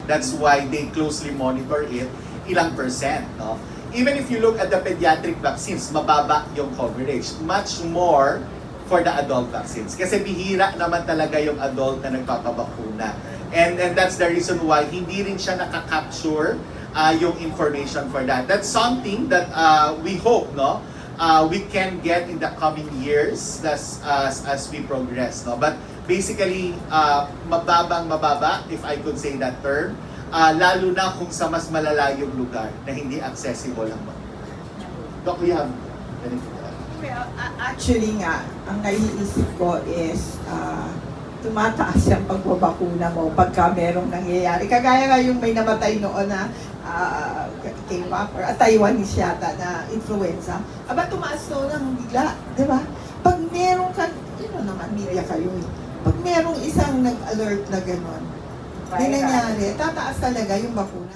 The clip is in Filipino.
That's why they closely monitor it, ilang percent, no? Even if you look at the pediatric vaccines, mababa yung coverage. Much more for the adult vaccines. Kasi bihira naman talaga yung adult na nagpapabakuna. And that's the reason why hindi rin siya nakaka-capture yung information for that. That's something that we hope, no? We can get in the coming years as we progress, no? But basically, mababa, if I could say that term, lalo na kung sa mas malalayong lugar na hindi accessible ang bakuna. Doc, we have anything to add? Well, actually nga, ang naiisip ko is tumataas yung pagbabakuna mo pagka merong nangyayari. Kagaya nga yung may namatay noon na K-pop or Taiwanese yata na influenza. Aba, tumaas to ng bigla, di ba? Pag merong naman, Miriam kayo eh. Pag merong isang nag-alert na gano'n, may nangyari, tataas talaga yung bakuna.